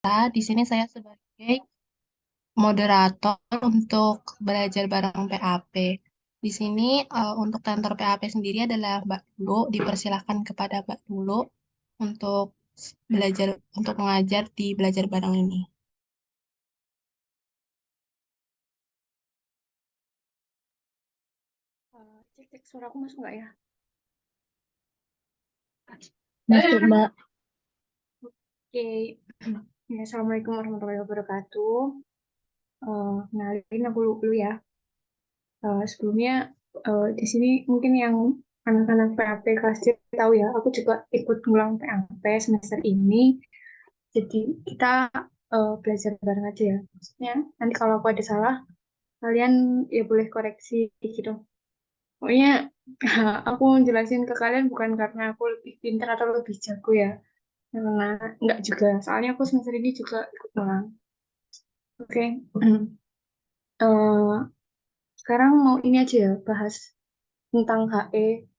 Di sini saya sebagai moderator untuk belajar bareng PAP. Di sini untuk kantor PAP sendiri adalah Mbak Dulu. Dipersilakan kepada Mbak Dulu untuk belajar untuk mengajar di belajar bareng ini. Cek suara aku masuk nggak ya? Masuk, Mbak. Oke. Ya, Assalamualaikum warahmatullahi wabarakatuh. Kenalin aku dulu ya. Sebelumnya di sini mungkin yang anak-anak PAP kasih tahu ya, aku juga ikut ngulang PAP semester ini. Jadi kita belajar bareng aja ya. Maksudnya nanti kalau aku ada salah, kalian ya boleh koreksi gitu. Pokoknya aku jelasin ke kalian bukan karena aku lebih pintar atau lebih jago ya. Karena enggak juga, soalnya aku semester ini juga ikut ngulang. Oke. Eh, Sekarang mau ini aja ya, bahas tentang HE.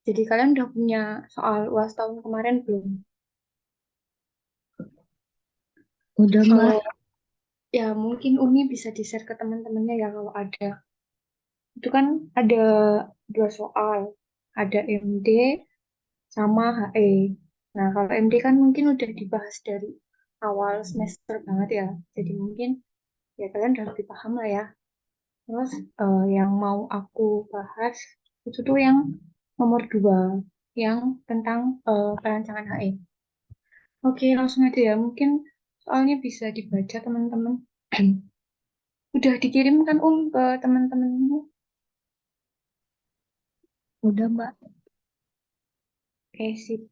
Jadi kalian udah punya soal UAS tahun kemarin belum? Udah, Mbak. Eh, Ya mungkin Uni bisa di-share ke teman-temannya ya kalau ada. Itu kan ada dua soal, ada MD sama HE. Nah kalau MD kan mungkin udah dibahas dari awal semester banget ya. Jadi mungkin ya kalian udah lebih paham lah ya. Terus yang mau aku bahas itu tuh yang nomor dua, yang tentang perancangan HE. Oke, langsung aja ya. Mungkin soalnya bisa dibaca teman-teman. Udah dikirimkan ke teman-temanmu. Udah, Mbak. Oke, sip.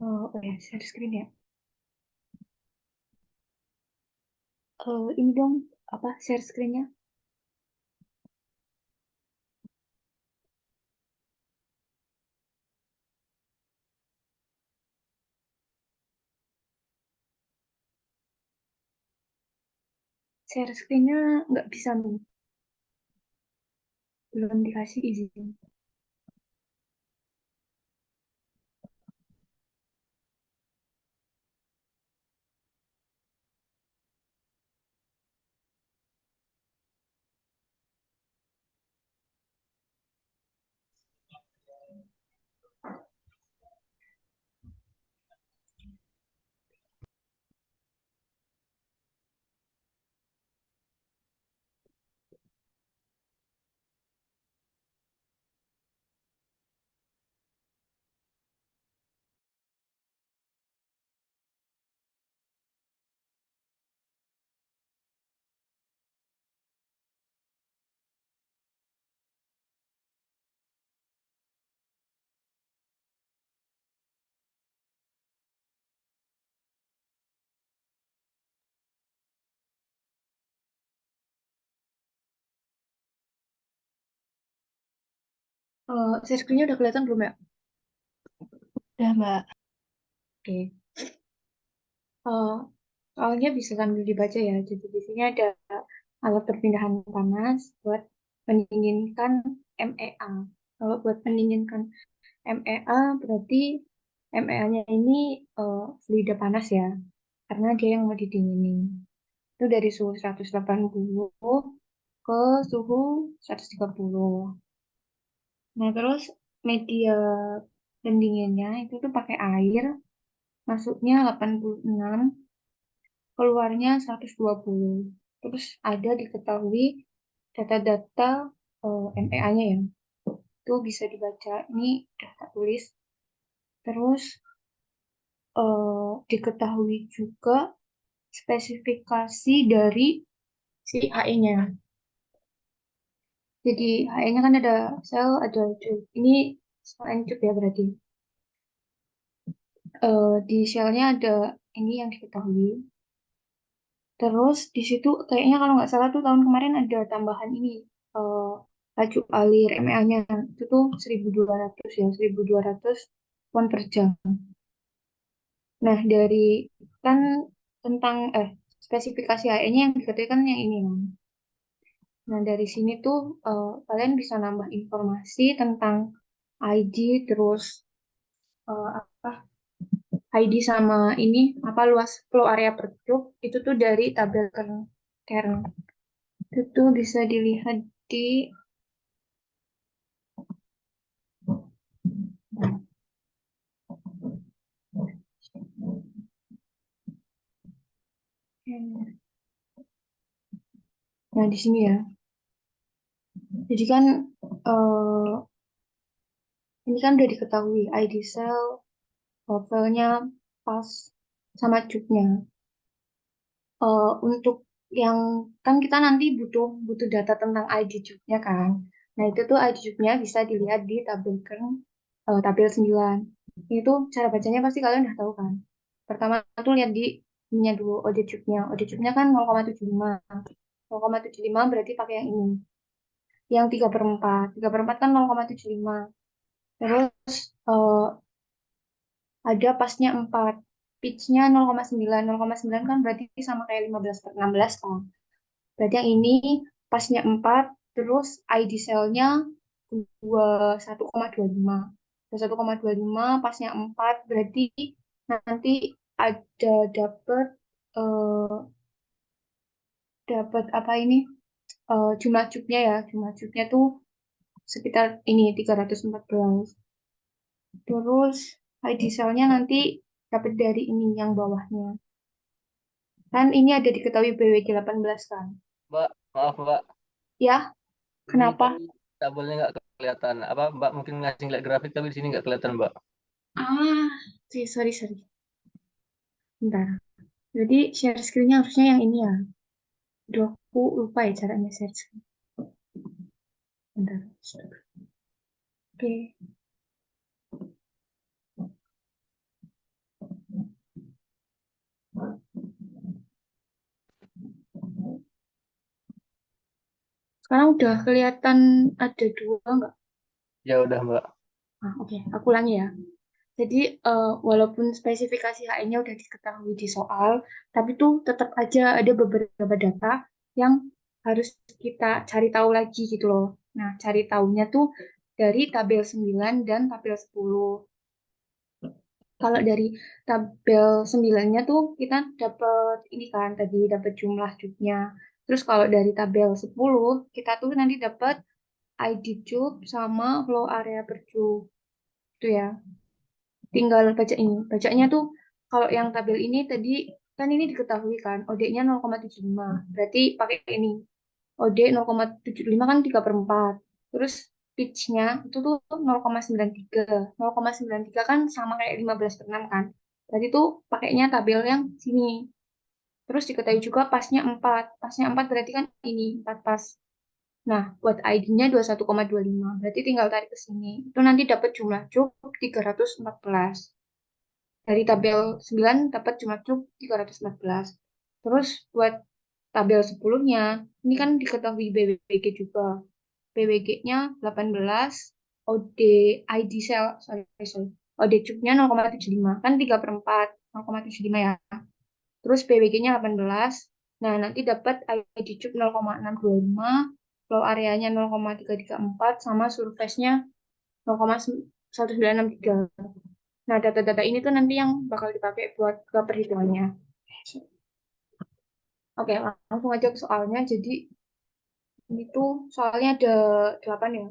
Oh ya, share screen ya. Ini dong, apa share screennya? Share screennya nggak bisa nih. Belum dikasih izin. Share screennya udah kelihatan belum ya? Udah, Mbak. Oke. Eh, Soalnya bisa sambil dibaca ya. Jadi di sini ada alat perpindahan panas buat mendinginkan MEA. Kalau buat mendinginkan MEA berarti MEA-nya ini fluida panas ya, karena dia yang mau didinginin. Itu dari suhu 180 ke suhu 130. Nah, terus media pendinginnya itu tuh pakai air, masuknya 86, keluarnya 120. Terus ada diketahui data-data MEA-nya ya. Itu bisa dibaca. Ini udah tak tulis. Terus diketahui juga spesifikasi dari si HE-nya. Jadi HE-nya kan ada sel, ada tube. Ini sel and tube ya berarti. Di selnya ada ini yang diketahui. Terus di situ kayaknya kalau nggak salah tuh tahun kemarin ada tambahan ini eh, laju alir MEA-nya itu tuh 1.200 ya, 1.200 won per jam. Nah, dari kan tentang spesifikasi HE-nya yang diketahui kan yang ini kan. Nah, dari sini tuh kalian bisa nambah informasi tentang ID terus apa ID sama ini apa luas flow area per cube itu tuh dari tabel kern. Itu tuh bisa dilihat di nah di sini ya. Jadi kan eh, ini kan udah diketahui ID cell, levelnya pas sama cube-nya. Untuk yang kan kita nanti butuh butuh data tentang ID cube-nya kan. Nah, itu tuh ID cube-nya bisa dilihat di tabel kern tabel 9. Itu cara bacanya pasti kalian udah tahu kan. Pertama tuh lihat di ininya dulu OD cube-nya. OD cube-nya kan 0,75. 0,75 berarti pakai yang ini. Yang 3 per 4. 3 per 4 kan 0,75. Terus eh, ada pasnya 4. Pitch-nya 0,9. 0,9 kan berarti sama kayak 15 per 16 kan. Berarti yang ini pasnya 4, terus ID cell-nya 21,25. 21,25 pasnya 4, berarti nanti ada dapat eh, dapat apa ini? Jumlah cube-nya ya. Jumlah cube-nya tuh sekitar ini 314. Terus ID cell-nya nanti dapat dari ini yang bawahnya. Kan ini ada diketahui BWG 18 kan. Mbak, maaf Mbak, Ya, ini kenapa? tadi tabelnya nggak kelihatan. Apa Mbak mungkin ngasih lihat grafik tapi di sini nggak kelihatan Mbak. Ah, sorry, sorry. Bentar. Jadi share screen-nya harusnya yang ini ya. Aduh, aku lupa ya caranya share screen. Bentar. Oke. Sekarang udah kelihatan ada dua nggak? Ya udah Mbak. Ah, oke. Aku ulangi ya. Jadi, walaupun spesifikasi HE-nya udah diketahui di soal, tapi tuh tetap aja ada beberapa data yang harus kita cari tahu lagi gitu loh. Nah, cari tahunya tuh dari tabel 9 dan tabel 10. Kalau dari tabel 9-nya tuh kita dapat ini kan tadi dapat jumlah cube-nya. Terus kalau dari tabel 10 kita tuh nanti dapat ID cube sama flow area per cube. Itu ya. Tinggal baca ini. Bacanya tuh kalau yang tabel ini tadi kan ini diketahui kan OD-nya 0,75. Berarti pakai ini. OD 0,75 kan 3 per 4. Terus pitch-nya itu tuh 0,93. 0,93 kan sama kayak 15 per 6 kan. Berarti tuh pakainya tabel yang sini. Terus diketahui juga pasnya 4. Pasnya 4 berarti kan ini 4 pas. Nah, buat ID-nya 21,25. Berarti tinggal tarik ke sini. Itu nanti dapat jumlah cube 314. Dari tabel 9 dapat jumlah cube 314. Terus buat tabel 10-nya, ini kan diketahui BWG juga. BWG-nya 18, OD ID cell, sorry. OD cube-nya 0,75, kan 3 per 4, 0,75 ya. Terus BWG-nya 18, nah nanti dapat ID cube 0,625, flow areanya 0,334, sama surface-nya 0,1963. Nah, data-data ini tuh nanti yang bakal dipakai buat ke perhitungannya. Oke, langsung aja ke soalnya. Jadi, ini tuh soalnya ada 8 ya.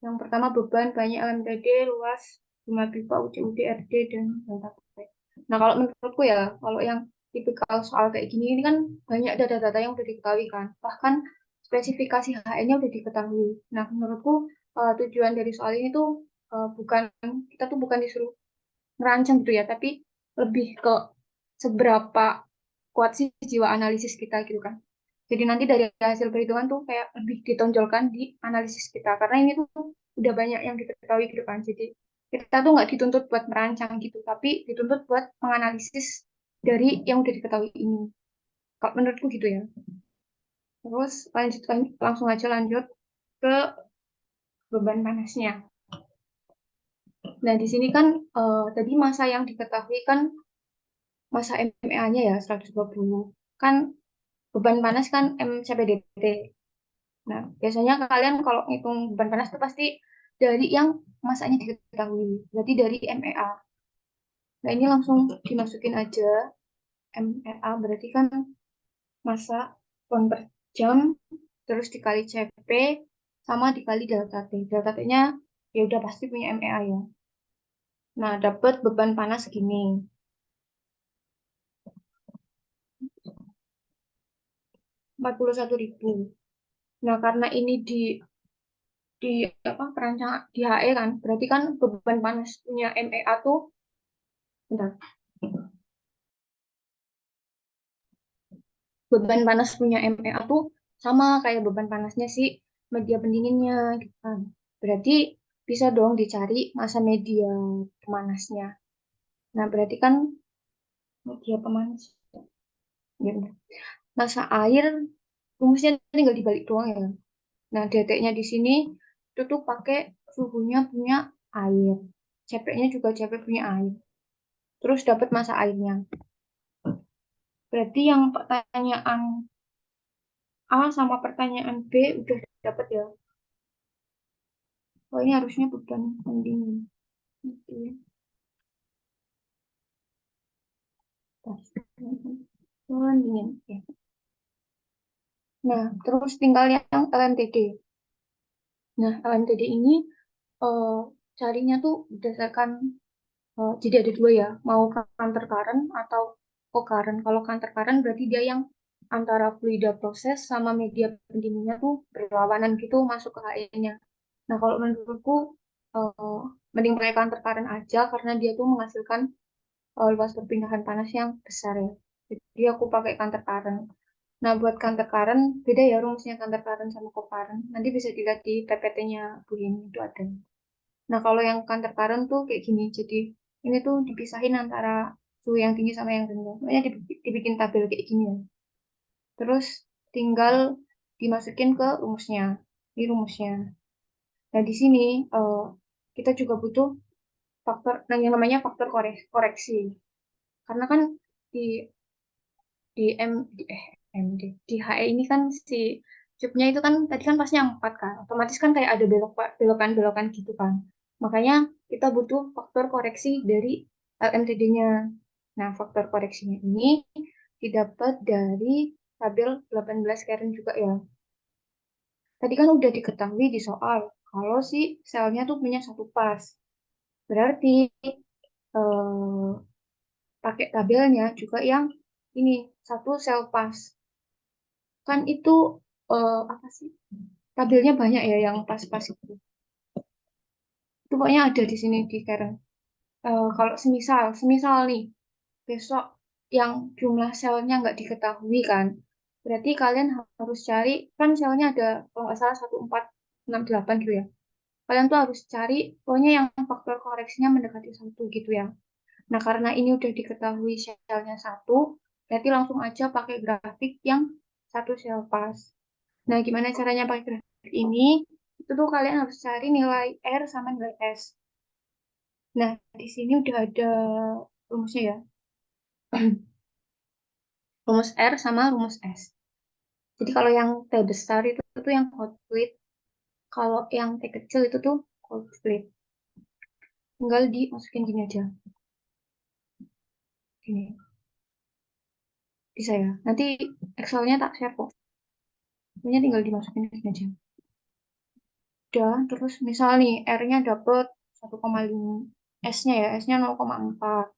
Yang pertama beban banyak LMTD, luas, jumlah pipa, UCUD, RD, dan delta P. Nah, kalau menurutku ya, kalau yang tipikal soal kayak gini, ini kan banyak data-data yang udah diketahui kan. Bahkan spesifikasi HN-nya udah diketahui. Nah, menurutku tujuan dari soal ini tuh bukan, kita tuh bukan disuruh merancang gitu ya, tapi lebih ke seberapa kuat sih jiwa analisis kita gitu kan. Jadi nanti dari hasil perhitungan tuh kayak lebih ditonjolkan di analisis kita karena ini tuh udah banyak yang diketahui gitu kan. Jadi kita tuh nggak dituntut buat merancang gitu, tapi dituntut buat menganalisis dari yang udah diketahui ini. Kalau menurutku gitu ya. Terus langsung aja lanjut ke beban panasnya. Nah, di sini kan tadi masa yang diketahui kan masa MEA-nya ya 120. Kan beban panas kan MCPDT. Nah, biasanya kalian kalau ngitung beban panas itu pasti dari yang masanya diketahui. Berarti dari MEA. Nah, ini langsung dimasukin aja MEA, berarti kan masa ton per jam, terus dikali CP, sama dikali delta T. Delta T-nya ya udah pasti punya MEA ya. Nah, dapat beban panas segini. 41.000. Nah, karena ini di apa perancangan di HE kan, berarti kan beban panas punya MEA tuh, bentar, beban panas punya MEA tuh sama kayak beban panasnya si media pendinginnya gitu kan. Berarti bisa dong dicari masa media pemanasnya. Nah, berarti kan media pemanas. Ya udah. Masa air rumusnya tinggal dibalik doang ya. Nah, deteknya di sini itu tuh pakai suhunya punya air. CP-nya juga CP punya air. Terus dapat masa airnya. Berarti yang pertanyaan A sama pertanyaan B udah dapat ya. Oh, ini harusnya beban pendingin. Oke. Pendingin. Oke. Nah, terus tinggal yang LMTD. Nah, LMTD ini eh, carinya tuh berdasarkan jadi ada dua ya, mau counter current atau co-current. Kalau counter current berarti dia yang antara fluida proses sama media pendinginnya tuh berlawanan gitu masuk ke HE-nya. Nah, kalau menurutku eh, mending pakai counter current aja karena dia tuh menghasilkan luas perpindahan panas yang besar ya. Jadi aku pakai counter current. Nah, buat counter current beda ya rumusnya counter current sama co-current. Nanti bisa dilihat di PPT-nya Bu Yeni itu ada. Nah, kalau yang counter current tuh kayak gini. Jadi, ini tuh dipisahin antara suhu yang tinggi sama yang rendah. Makanya dibikin tabel kayak gini ya. Terus tinggal dimasukin ke rumusnya. Ini rumusnya. Nah, di sini kita juga butuh faktor, nah yang namanya faktor koreksi. Karena kan di di M di MD di HE ini kan si cube-nya itu kan tadi kan pasnya 4 kan, otomatis kan kayak ada belokan-belokan gitu kan, makanya kita butuh faktor koreksi dari LMTD-nya. Nah, faktor koreksinya ini didapat dari tabel 18 Karen juga ya. Tadi kan udah diketahui di soal kalau si selnya tuh punya satu pas, berarti eh, pakai tabelnya juga yang ini satu sel pas. Kan itu apa sih? Tabelnya banyak ya yang pas-pas itu. Itu pokoknya ada di sini di Karen. Kalau semisal nih besok yang jumlah selnya nggak diketahui kan, berarti kalian harus cari kan selnya ada kalau nggak salah 1468 gitu ya. Kalian tuh harus cari pokoknya yang faktor koreksinya mendekati satu gitu ya. Nah, karena ini udah diketahui selnya satu, berarti langsung aja pakai grafik yang satu sel pas. Nah, gimana caranya pakai grafik ini? Itu tuh kalian harus cari nilai R sama nilai S. Nah, di sini udah ada rumusnya ya. Rumus R sama rumus S. Jadi kalau yang T besar itu tuh yang hot fluid, kalau yang T kecil itu tuh cold fluid. Tinggal dimasukin gini aja. Gini, bisa ya. Nanti Excel-nya tak share kok. Pokoknya tinggal dimasukin gini aja. Udah, terus misal nih R-nya dapet 1,5, S-nya ya, S-nya 0,4.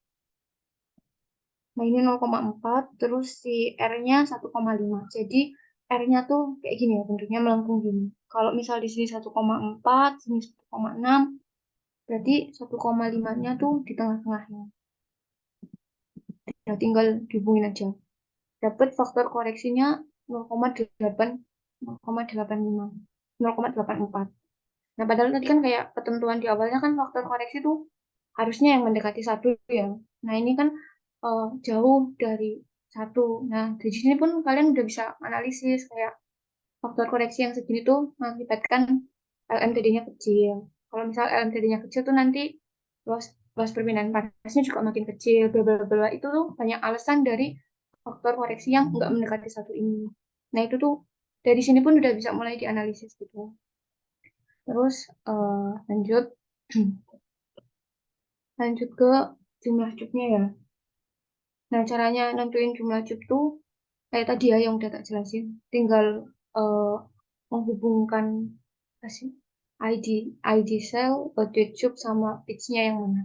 Nah, ini 0,4, terus si R-nya 1,5. Jadi, R-nya tuh kayak gini ya, bentuknya melengkung gini. Kalau misal di sini 1,4, sini 1,6, berarti 1,5-nya tuh di tengah-tengahnya. Nah, tinggal dihubungin aja. Dapat faktor koreksinya 0,8, 0,85, 0,84. Nah, padahal tadi kan kayak ketentuan di awalnya kan faktor koreksi tuh harusnya yang mendekati satu ya. Nah, ini kan jauh dari satu. Nah, di sini pun kalian udah bisa analisis kayak faktor koreksi yang segini tuh mengakibatkan LMTD-nya kecil. Kalau misal LMTD-nya kecil tuh nanti luas luas perpindahan panasnya juga makin kecil. Bla bla bla itu tuh banyak alasan dari faktor koreksi yang nggak mendekati satu ini. Nah, itu tuh dari sini pun udah bisa mulai dianalisis gitu. Terus lanjut lanjut ke jumlah cubnya ya. Nah, caranya nentuin jumlah cub tuh kayak tadi ya yang udah tak jelasin. Tinggal eh, menghubungkan apa sih? ID ID cell, body cube sama pitch-nya yang mana.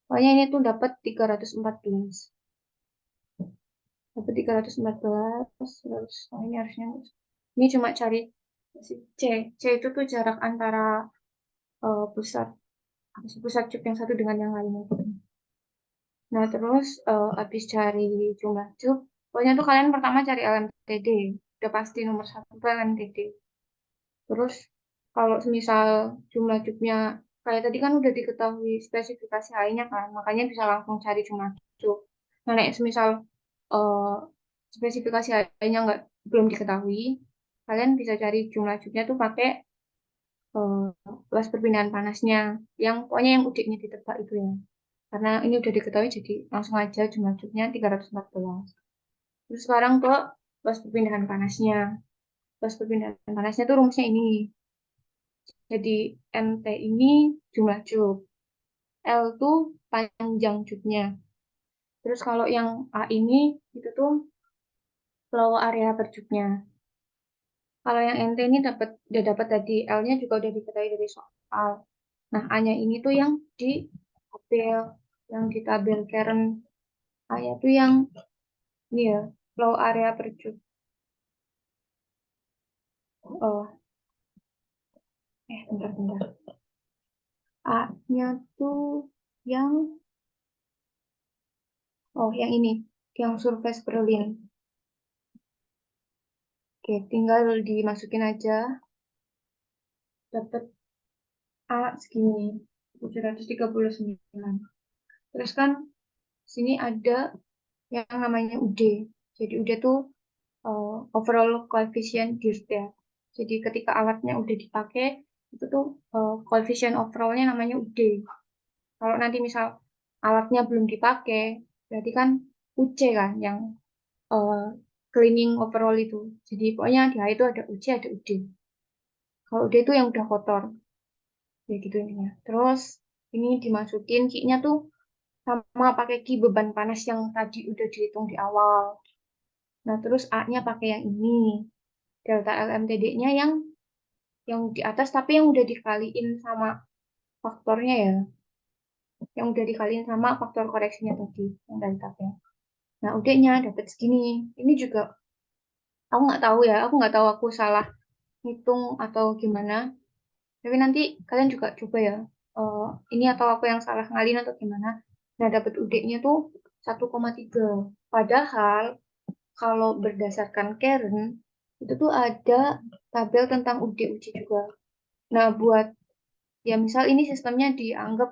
Pokoknya ini tuh dapat 314. Dapat 314 terus ini harusnya ini cuma cari si C. C itu tuh jarak antara pusat apa sih, pusat cube yang satu dengan yang lainnya. Nah, terus habis cari jumlah cube, pokoknya tuh kalian pertama cari LMTD. Udah pasti nomor satu tuh LMTD. Terus kalau misal jumlah cube-nya kayak tadi kan udah diketahui spesifikasi AI-nya kan, makanya bisa langsung cari jumlah cube. Nah, nek misal eh, spesifikasi AI-nya nggak belum diketahui, kalian bisa cari jumlah cube-nya tuh pakai eh, luas perpindahan panasnya, yang pokoknya yang udiknya ditebak itu ya. Karena ini udah diketahui jadi langsung aja jumlah cube-nya 314. Terus sekarang ke luas perpindahan panasnya. Luas perpindahan panasnya tuh rumusnya ini. Jadi MT ini jumlah cube. L tuh panjang cube-nya. Terus kalau yang A ini itu tuh flow area per cube-nya. Kalau yang NT ini udah dapat tadi L-nya juga udah diketahui dari soal. Nah, A-nya ini tuh yang di tabel di tabel Karen. A-nya tuh yang ini ya, flow area per cube. Oh, bentar. A-nya tuh yang yang ini, yang surface Berlin. Oke, tinggal dimasukin aja. Dapat A segini, 739. Terus kan sini ada yang namanya UD. Jadi UD tuh overall coefficient dirt ya. Jadi ketika alatnya udah dipakai, itu tuh coefficient overallnya namanya UD. Kalau nanti misal alatnya belum dipakai, berarti kan UC kan yang eh, cleaning overall itu. Jadi pokoknya di A itu ada UC, ada UD. Kalau UD itu yang udah kotor, ya gitu intinya. Terus ini dimasukin key-nya tuh sama pakai key beban panas yang tadi udah dihitung di awal. Nah, terus A-nya pakai yang ini. Delta LMTD-nya yang di atas tapi yang udah dikaliin sama faktornya ya. Yang udah dikaliin sama faktor koreksinya tadi yang dari tabel. Nah, UD-nya dapat segini. Ini juga aku nggak tahu ya, aku nggak tahu aku salah hitung atau gimana. Tapi nanti kalian juga coba ya. eh, ini atau aku yang salah ngalin atau gimana. Nah, dapat UD-nya tuh 1,3. Padahal kalau berdasarkan Karen, itu tuh ada tabel tentang UD-UC juga. Nah, buat ya misal ini sistemnya dianggap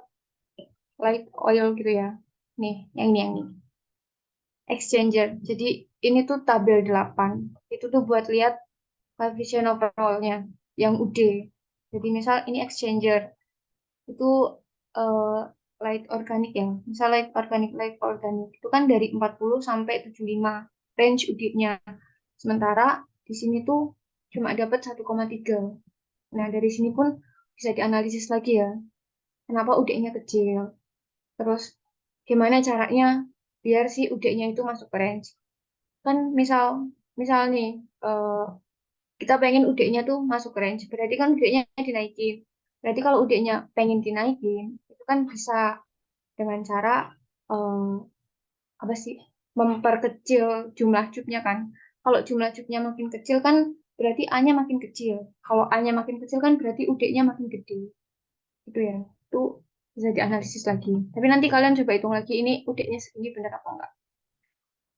light oil gitu ya. Nih, yang ini. Exchanger. Jadi ini tuh tabel 8. Itu tuh buat lihat coefficient overall-nya yang UD. Jadi misal ini exchanger. Itu eh, light organic ya. Misal light organic itu kan dari 40 sampai 75 range UD-nya. Sementara di sini tuh cuma dapat 1,3. Nah, dari sini pun bisa dianalisis lagi ya. Kenapa UD-nya kecil? Terus gimana caranya biar si UD-nya itu masuk ke range? Kan misal nih eh, kita pengen UD-nya tuh masuk ke range, berarti kan UD-nya dinaikin. Berarti kalau UD-nya pengen dinaikin, itu kan bisa dengan cara eh, apa sih memperkecil jumlah cube-nya kan. Kalau jumlah cube-nya makin kecil kan berarti A-nya makin kecil. Kalau A-nya makin kecil kan berarti UD-nya makin gede. Itu ya. Itu bisa dianalisis lagi. Tapi nanti kalian coba hitung lagi ini UD-nya segini benar apa enggak.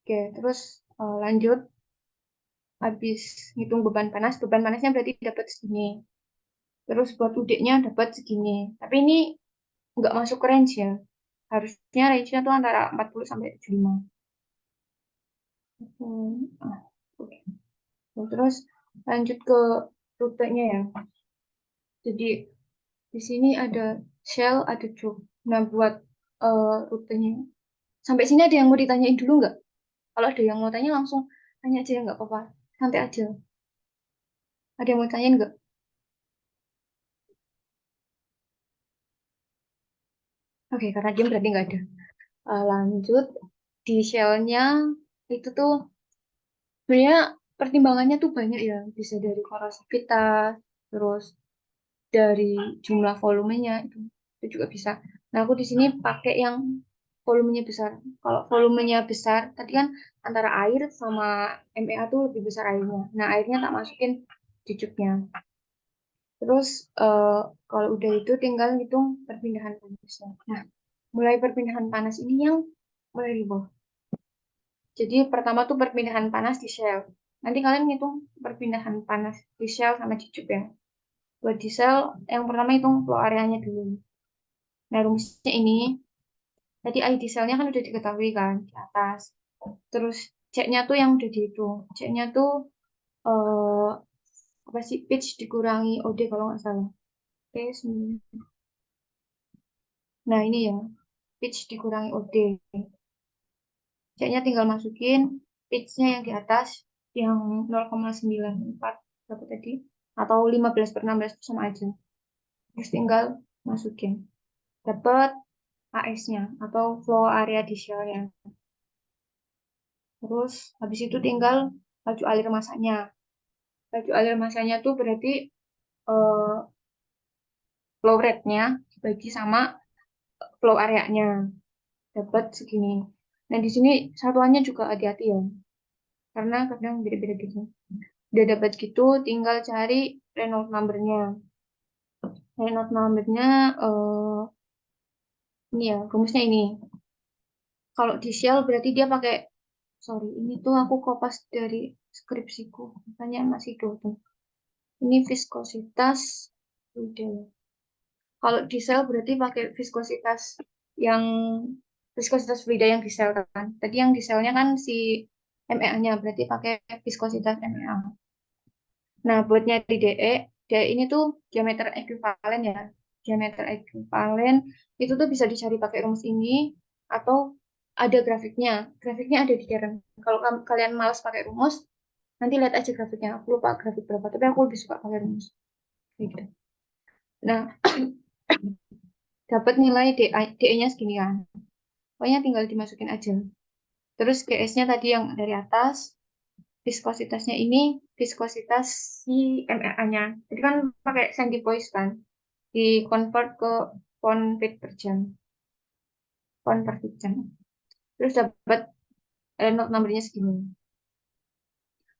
Oke, terus lanjut habis ngitung beban panasnya berarti dapat segini. Terus buat UD-nya dapat segini. Tapi ini nggak masuk range ya. Harusnya range-nya tuh antara 40 sampai 75. Oke. Nah, terus lanjut ke rutenya ya. Jadi di sini ada shell, ada tube. Nah, buat rutenya. Sampai sini ada yang mau ditanyain dulu nggak? Kalau ada yang mau tanya langsung tanya aja nggak apa-apa. Santai aja. Ada yang mau tanyain nggak? Oke, karena dia berarti nggak ada. Lanjut di shellnya itu tuh sebenarnya pertimbangannya tuh banyak ya, bisa dari korosivitas, terus dari jumlah volumenya itu juga bisa. Nah, aku di sini pakai yang volumenya besar. Kalau volumenya besar, tadi kan antara air sama MEA tuh lebih besar airnya. Nah, airnya tak masukin di cupnya. Terus kalau udah itu tinggal hitung perpindahan panasnya. Nah, mulai perpindahan panas ini yang mulai ribet. Jadi pertama tuh perpindahan panas di shell. Nanti kalian ngitung perpindahan panas di shell sama di cup ya. Buat di shell, yang pertama hitung flow areanya dulu. Nah, rumusnya ini, tadi ID cell-nya kan udah diketahui kan, di atas. Terus C-nya tuh yang udah dihitung. C-nya tuh, eh, apa sih, pitch dikurangi OD kalau nggak salah. Oke, nah ini ya, pitch dikurangi OD. C-nya tinggal masukin, pitch-nya yang di atas, yang 0,94, berapa tadi? Atau 15/16 itu sama aja. Terus tinggal masukin. Dapat AS-nya, atau flow area di shell-nya. Terus habis itu tinggal laju alir masanya. Laju alir masanya tuh berarti eh, flow rate-nya dibagi sama flow area-nya. Dapat segini. Nah, di sini satuannya juga hati-hati ya. Karena kadang beda-beda gitu. Udah dapat gitu, tinggal cari Reynolds number-nya. Reynolds number-nya ini ya, rumusnya ini. Kalau di Shell berarti dia pakai, sorry, ini tuh aku kopas dari skripsiku. Makanya masih double. Ini viskositas, udah. Kalau di sel berarti pakai yang viskositas fluida yang di sel kan. Tadi yang di selnya kan si MEA-nya berarti pakai viskositas MEA. Nah, buat nyari DE, DE ini tuh diameter ekuivalen ya. Diameter ekuivalen itu tuh bisa dicari pakai rumus ini atau ada grafiknya. Grafiknya ada di Karen. Kalau kalian malas pakai rumus, nanti lihat aja grafiknya. Aku lupa grafik berapa, tapi aku lebih suka pakai rumus. Kayak gitu. Nah, dapat nilai DE-nya segini kan. Pokoknya tinggal dimasukin aja. Terus GS-nya tadi yang dari atas, viskositasnya ini viskositas si MEA-nya. Jadi kan pakai centipoise kan, di convert ke pound feet per jam, pound per feet jam. Terus dapat Reynolds number-nya segini.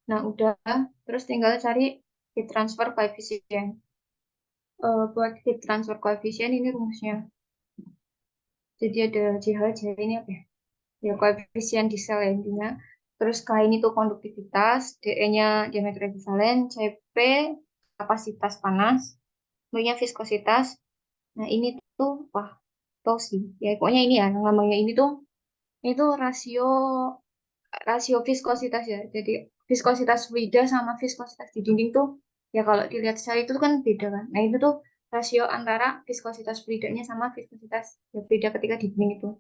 Nah, udah. Terus tinggal cari heat transfer coefficient. Buat heat transfer coefficient ini rumusnya. Jadi ada JH ini apa ya? Ya koefisien di sel ya intinya. Terus K ini tuh konduktivitas, DE-nya diameter ekivalen, CP kapasitas panas, B-nya viskositas. Nah ini tuh wah tau sih. Ya pokoknya ini ya yang namanya ini tuh rasio rasio viskositas ya. Jadi viskositas fluida sama viskositas di dinding tuh ya kalau dilihat secara itu kan beda kan. Nah itu tuh rasio antara viskositas fluidanya sama viskositas ya, fluida ketika di dinding itu.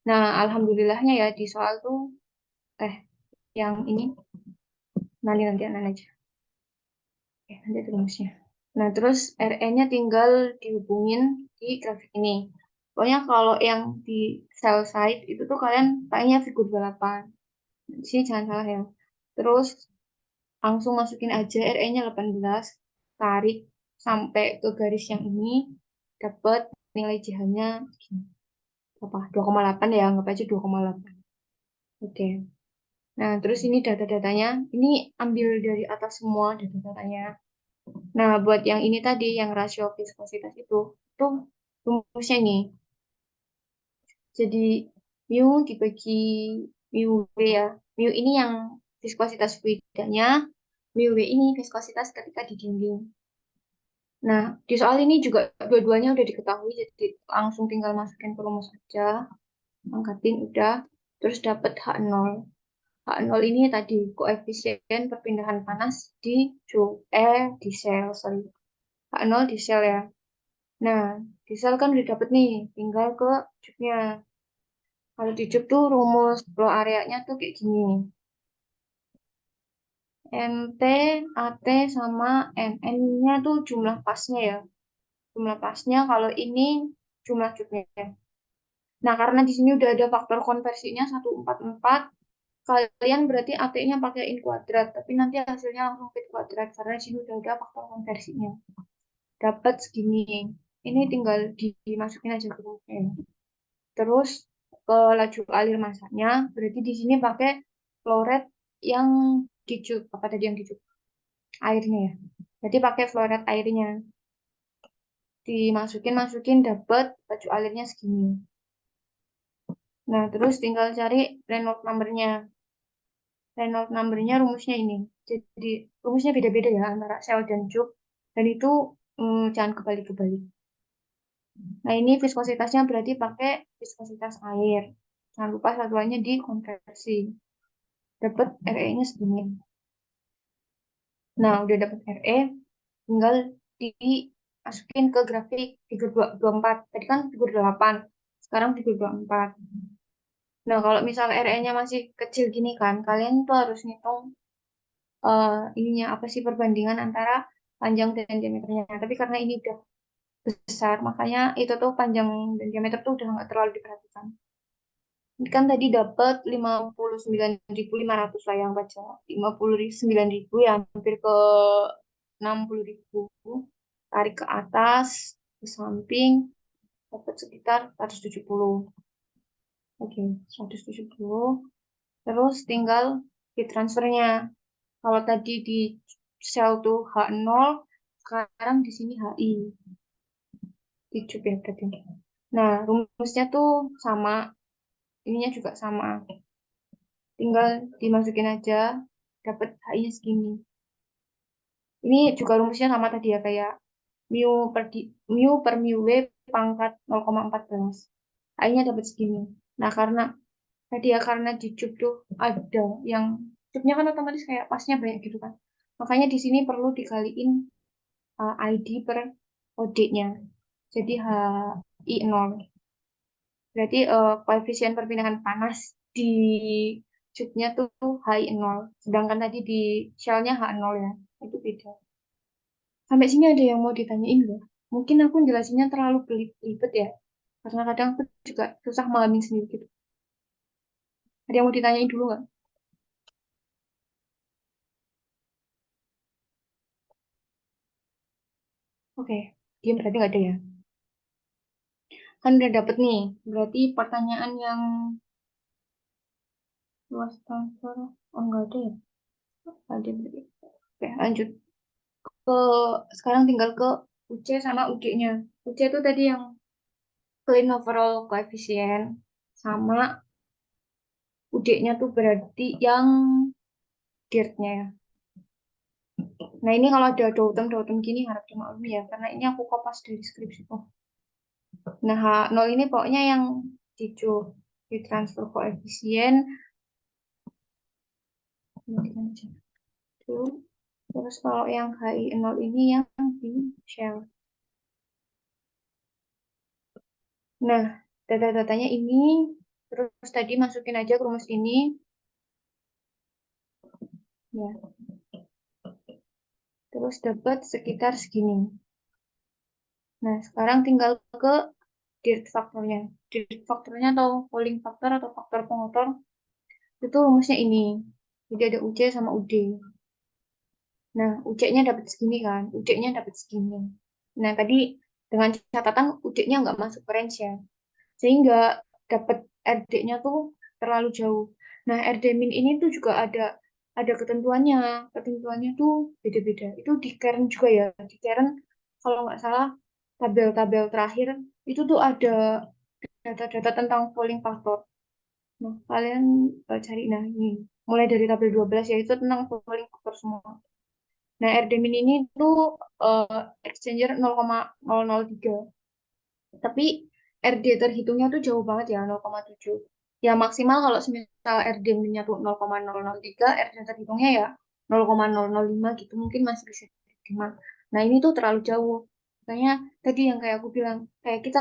Nah, alhamdulillahnya ya di soal tuh eh yang ini nanti aja. Nanti itu rumusnya. Nah, terus RE-nya tinggal dihubungin di grafik ini. Pokoknya kalau yang di cell side itu tuh kalian pakainya figur 28. Di sini jangan salah ya. Terus langsung masukin aja RE-nya 18, tarik sampai ke garis yang ini, dapat nilai JH-nya apa? 2,8 ya, anggap aja 2,8. Oke. Nah, terus ini data-datanya, ini ambil dari atas semua data-datanya. Nah, buat yang ini tadi, yang rasio viskositas itu rumusnya ini. Jadi, mu dibagi mu V ya. Mu ini yang viskositas fluidanya, mu V ini viskositas ketika di dinding. Nah, di soal ini juga dua-duanya udah diketahui, jadi langsung tinggal masukin ke rumus aja, angkatin udah, terus dapat H0. H0 ini tadi koefisien perpindahan panas di sel, sorry. H0 di sel ya. Nah, di sel kan udah dapet nih, tinggal ke cupnya. Kalau di cup tuh rumus flow area-nya tuh kayak gini. MT, AT, sama N. N-nya tuh jumlah pasnya ya. Jumlah pasnya kalau ini jumlah cupnya. Nah, karena di sini udah ada faktor konversinya 144, kalian berarti AT-nya pakaiin kuadrat, tapi nanti hasilnya langsung fit kuadrat karena di sini udah ada faktor konversinya. Dapat segini. Ini tinggal dimasukin aja ke rumusnya. Terus ke laju alir masanya, berarti di sini pakai flow rate yang dicup. Apa tadi yang dicup? Airnya ya. Jadi pakai flow rate airnya. Masukin, dapat laju alirnya segini. Nah, terus tinggal cari Reynolds number-nya. Reynolds number-nya rumusnya ini. Jadi rumusnya beda-beda ya antara sel dan cup. Dan itu jangan kebalik-kebalik. Nah, ini viskositasnya berarti pakai viskositas air. Jangan lupa satuannya dikonversi. Dapat RE-nya segini. Nah, udah dapat RE, tinggal dimasukin ke grafik figur 24. Tadi kan figur 8, sekarang figur 24. Nah, kalau misal RE-nya masih kecil gini kan, kalian tuh harus ngitung ininya apa sih perbandingan antara panjang dan diameternya. Tapi karena ini udah besar, makanya itu tuh panjang dan diameter tuh udah nggak terlalu diperhatikan. Ini kan tadi dapat 59.500 lah yang baca. 59.000 ya hampir ke 60.000. Tarik ke atas, ke samping, dapat sekitar 170. Oke, 170. Terus tinggal di transfernya. Kalau tadi di sel tuh H0, sekarang di sini HI. Dicup ya berarti. Nah, rumusnya tuh sama, ininya juga sama. Tinggal dimasukin aja, dapat HI-nya segini. Ini juga rumusnya sama tadi ya, kayak mu per mu W pangkat 0,14. HI-nya dapat segini. Nah, karena tadi ya, karena di cup tuh ada yang, cupnya kan otomatis kayak pasnya banyak gitu kan. Makanya di sini perlu dikaliin ID per OD-nya. Jadi HI0. Berarti koefisien perpindahan panas di cupnya tuh HI0. Sedangkan tadi di shell-nya H0 ya. Itu beda. Sampai sini ada yang mau ditanyain nggak? Mungkin aku jelasinnya terlalu belibet ya. Karena kadang aku juga susah memahami sendiri gitu. Ada yang mau ditanyain dulu nggak? Oke, diam berarti nggak ada ya. Kan udah dapet nih. Berarti pertanyaan yang luas transfer. Oh, nggak ada ya. Ada berarti. Oke, lanjut. Ke, sekarang tinggal ke UC sama UD-nya. UC itu tadi yang clean overall coefficient. Sama UD-nya tuh berarti yang dirt-nya ya. Nah, ini kalau ada doughten gini harap dimaklumi ya, karena ini aku kopas dari skripsi tuh. Nah, H0 ini pokoknya yang dicu di transfer koefisien. Terus kalau yang HI0 ini yang di shell. Nah, data-datanya ini, terus tadi masukin aja ke rumus ini. Ya, terus dapat sekitar segini. Nah, sekarang tinggal ke dirt faktornya. Dirt faktornya atau Pauling faktor atau faktor pengotor itu rumusnya ini. Jadi ada UC sama UD. Nah, UC-nya dapat segini kan, UD-nya dapat segini. Nah, tadi dengan catatan UD-nya nggak masuk ke range ya. Sehingga dapat RD-nya tuh terlalu jauh. Nah, RD min ini tuh juga ada ketentuannya. Ketentuannya tuh beda-beda. Itu di Kern juga ya. Di Kern kalau nggak salah tabel-tabel terakhir itu tuh ada data-data tentang polling factor. Nah, kalian cari nah ini mulai dari tabel 12 ya itu tentang polling factor semua. Nah, RD min ini tuh exchanger 0,003. Tapi RD terhitungnya tuh jauh banget ya 0,7. Ya maksimal kalau semisal RD minnya tuh 0,003, RD terhitungnya ya 0,005 gitu mungkin masih bisa diterima. Nah, ini tuh terlalu jauh. Makanya tadi yang kayak aku bilang, kayak kita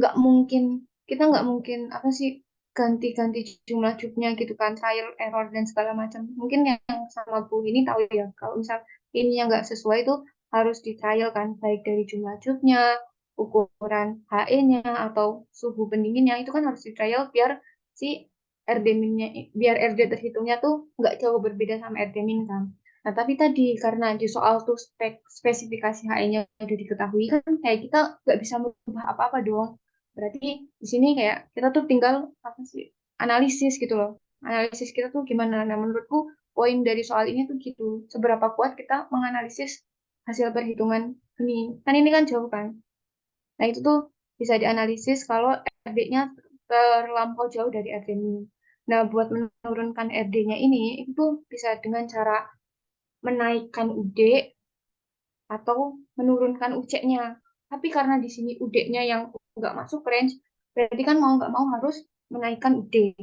nggak mungkin apa sih ganti-ganti jumlah cubnya gitu kan, trial error dan segala macam. Mungkin yang sama Bu ini tahu ya, kalau misal ini yang nggak sesuai itu harus di trial kan, baik dari jumlah cubnya, ukuran HE-nya atau suhu pendinginnya itu kan harus di trial biar si RD min-nya biar RD terhitungnya tuh nggak jauh berbeda sama RD min kan. Nah, tapi tadi karena di soal tuh spesifikasi HE-nya udah diketahui kan kayak kita nggak bisa merubah apa-apa dong. Berarti di sini kayak kita tuh tinggal apa sih analisis gitu loh. Analisis kita tuh gimana? Nah, menurutku poin dari soal ini tuh gitu. Seberapa kuat kita menganalisis hasil perhitungan ini. Kan ini kan jauh kan. Nah, itu tuh bisa dianalisis kalau RD-nya terlampau jauh dari RD ini. Nah, buat menurunkan RD-nya ini, itu tuh bisa dengan cara menaikkan UD atau menurunkan UC-nya. Tapi karena di sini UD-nya yang nggak masuk range, berarti kan mau nggak mau harus menaikkan UD.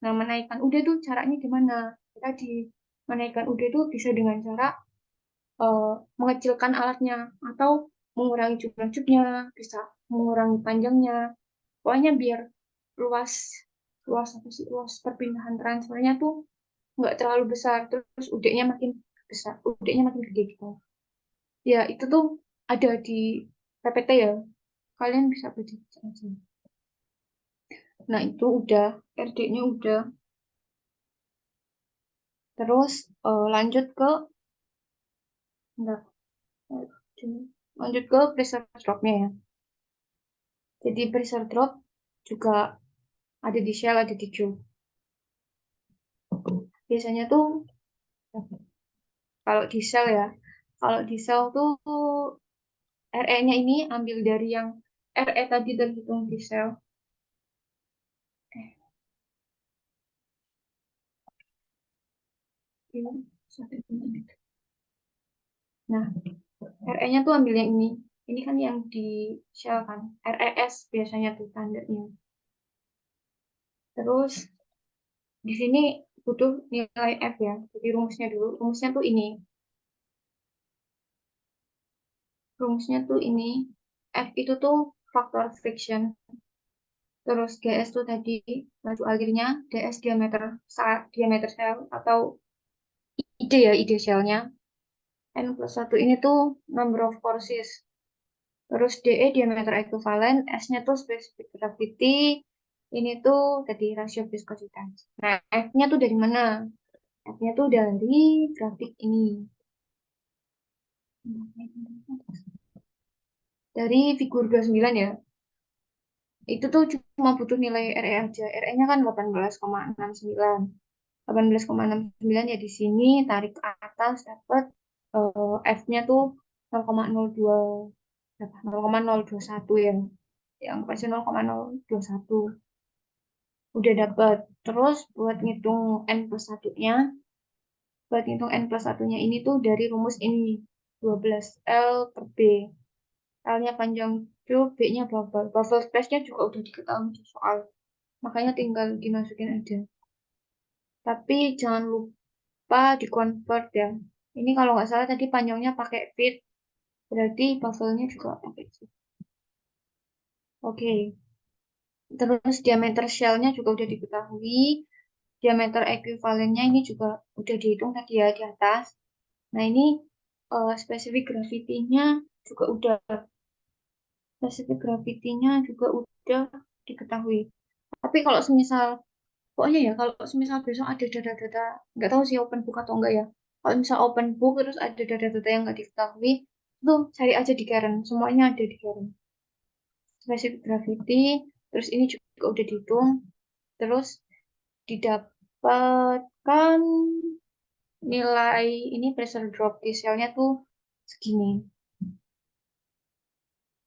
Nah, menaikkan UD tuh caranya gimana? Tadi, menaikkan UD tuh bisa dengan cara mengecilkan alatnya atau mengurangi jumlah cupnya, bisa mengurangi panjangnya. Pokoknya biar luas luas apa sih luas perpindahan transfernya tuh nggak terlalu besar, terus UD-nya makin besar, UD-nya makin gede gitu. Ya itu tuh ada di PPT ya, kalian bisa baca aja. Nah itu udah RD-nya udah, terus lanjut ke enggak, lanjut ke pressure drop-nya ya. Jadi pressure drop juga ada di shell, ada di tube. Biasanya tuh kalau di shell ya, kalau di shell tuh RE-nya ini ambil dari yang RE tadi terhitung di shell. Ini satu menit. Nah, RE-nya tuh ambil yang ini. Ini kan yang di shell kan. RES biasanya tuh tandanya. Terus di sini butuh nilai F ya. Jadi rumusnya dulu. Rumusnya tuh ini. Rumusnya tuh ini. F itu tuh faktor friction. Terus GS tuh tadi laju alirnya. DS diameter sel atau ide ya, ide shellnya. N plus 1 ini tuh number of courses. Terus DE diameter ekuivalen, S-nya tuh specific gravity, ini tuh tadi rasio viskositas. Nah, F-nya tuh dari mana? F-nya tuh dari grafik ini. Dari figur 29 ya. Itu tuh cuma butuh nilai RE aja. RE-nya kan 18,69. 18,69 ya di sini tarik ke atas dapat F-nya tuh 0,02 berapa? 0,021 ya. Yang pasti 0,021. Udah dapat. Terus buat ngitung N plus satunya, buat ngitung N plus satunya ini tuh dari rumus ini. 12L per B. L-nya panjang tube, B-nya bubble. Bubble space-nya juga udah diketahui di soal. Makanya tinggal dimasukin aja. Tapi jangan lupa di-convert ya. Ini kalau nggak salah tadi panjangnya pakai feet. Berarti bubble-nya juga pakai feet. Oke. Terus diameter shell-nya juga udah diketahui. Diameter ekuivalennya ini juga udah dihitung tadi ya di atas. Nah ini spesifik gravity-nya juga udah udah diketahui. Tapi kalau semisal pokoknya ya kalau semisal besok ada data-data nggak tahu sih open book atau enggak ya. Kalau misal open book terus ada data-data yang nggak diketahui itu cari aja di Karen. Semuanya ada di Karen. Spesifik gravity, terus ini juga udah dihitung, terus didapatkan nilai ini pressure drop di selnya tuh segini.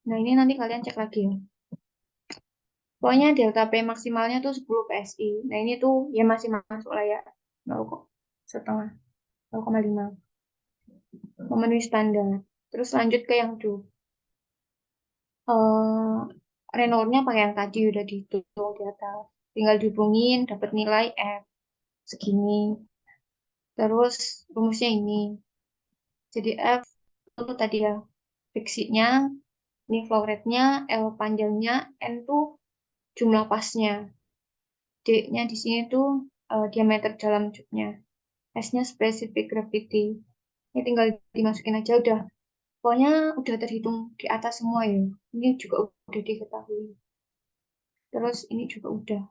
Nah, ini nanti kalian cek lagi ya. Pokoknya delta P maksimalnya tuh 10 PSI. Nah, ini tuh ya masih masuk lah ya. 0 kok. Setengah. 0,5. Memenuhi standar. Terus lanjut ke yang tuh. Renornya pakai yang tadi udah dihitung di atas. Tinggal dihubungin, dapat nilai F segini. Terus rumusnya ini. Jadi F itu tadi ya. Fiksinya, ini flow rate-nya, L panjangnya, N tuh jumlah pasnya. D-nya di sini tuh diameter dalam tube-nya. S-nya specific gravity. Ini tinggal dimasukin aja udah Pokoknya udah terhitung di atas semua ya. Ini juga udah diketahui. Terus ini juga udah.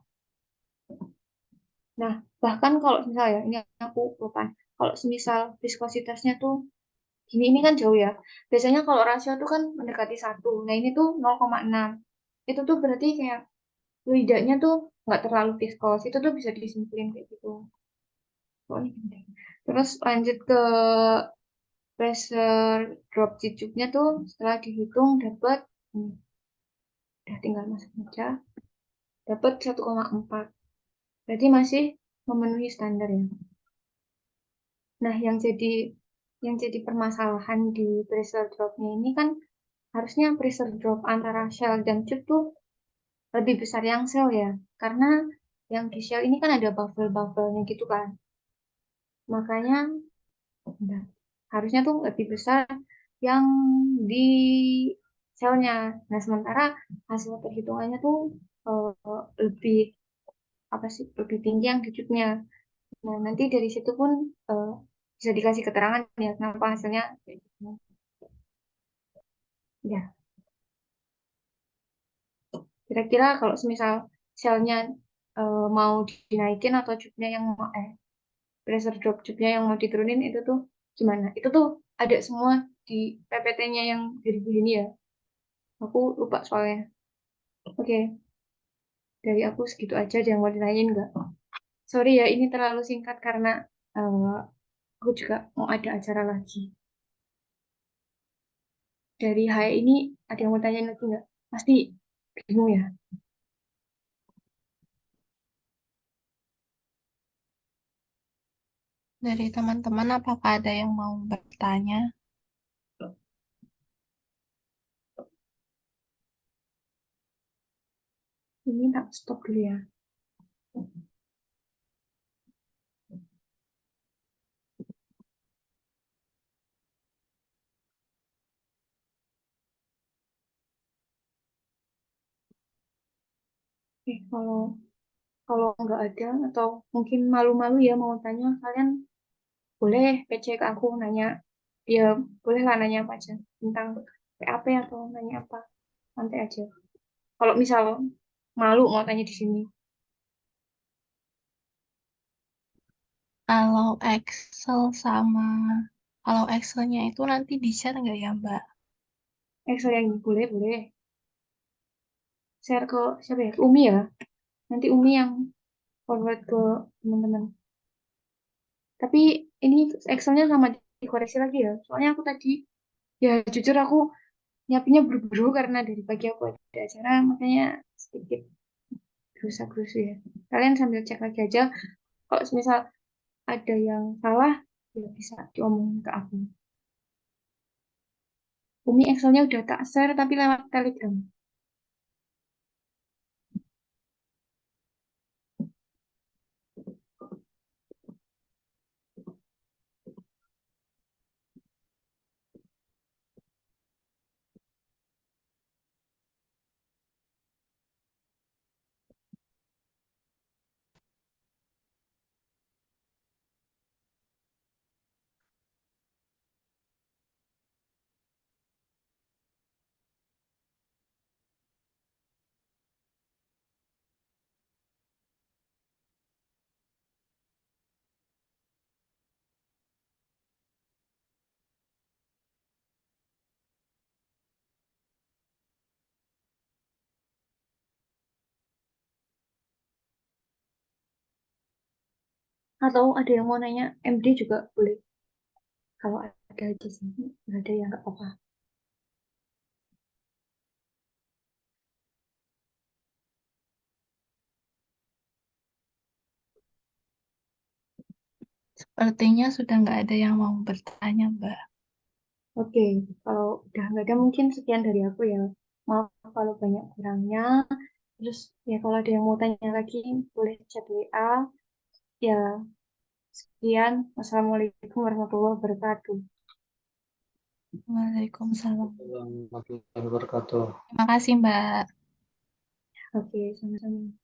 Nah, bahkan kalau misalnya ini aku lupa. Kalau semisal viskositasnya tuh gini, ini kan jauh ya. Biasanya kalau rasio tuh kan mendekati 1. Nah, ini tuh 0,6. Itu tuh berarti kayak lidahnya tuh nggak terlalu viskos. Itu tuh bisa disimpulin kayak gitu. Oh, ini penting. Terus lanjut ke pressure drop cicuknya tuh setelah dihitung dapat, udah tinggal masuk aja, dapat 1,4. Berarti masih memenuhi standar ya. Nah, yang jadi permasalahan di pressure dropnya ini kan harusnya pressure drop antara shell dan tube tuh lebih besar yang shell ya. Karena yang di shell ini kan ada bubble-bubble-nya gitu kan. Makanya nah, harusnya tuh lebih besar yang di selnya. Nah, sementara hasil perhitungannya tuh lebih apa sih lebih tinggi yang di tube-nya. Nah, nanti dari situ pun eh, bisa dikasih keterangan ya kenapa hasilnya kayak gitu. Ya, kira-kira kalau semisal selnya mau dinaikin atau tube-nya yang mau pressure drop tube-nya yang mau diturunin itu tuh gimana? Itu tuh ada semua di PPT-nya yang dari ini ya. Aku lupa soalnya. Oke, dari aku segitu aja. Jangan mau ditanyain nggak? Sorry ya, ini terlalu singkat karena eh, aku juga mau ada acara lagi. Dari Hai ini ada yang mau tanyain lagi nggak? Pasti bingung ya. Dari teman-teman, apakah ada yang mau bertanya? Ini tak stop dulu ya. Kalau kalau nggak ada atau mungkin malu-malu ya mau tanya, kalian boleh PC ke aku nanya. Ya boleh lah nanya apa aja tentang PAP atau nanya apa. Nanti aja. Kalau misal malu mau tanya di sini. Kalau Excel sama kalau Excelnya itu nanti di-share nggak ya, Mbak? Excel yang ini boleh, boleh. Share ke siapa ya? Ke Umi ya. Nanti Umi yang forward ke teman-teman. Tapi ini Excelnya sama dikoreksi lagi ya. Soalnya aku tadi, ya jujur aku nyiapinnya buru-buru karena dari pagi aku ada acara, makanya sedikit gerusa-gerusu ya. Kalian sambil cek lagi aja. Kalau misal ada yang salah, ya bisa diomongin ke aku. Umi Excelnya udah tak share tapi lewat Telegram. Atau ada yang mau nanya MD juga boleh. Kalau ada di sini, nggak ada yang nggak apa-apa. Sepertinya sudah nggak ada yang mau bertanya, Mbak. Oke, kalau udah nggak ada mungkin sekian dari aku ya. Maaf kalau banyak kurangnya. Terus ya kalau ada yang mau tanya lagi boleh chat WA. Ya, sekian. Wassalamualaikum warahmatullahi wabarakatuh. Waalaikumsalam. Warahmatullahi wabarakatuh. Terima kasih, Mbak. Oke, sama-sama.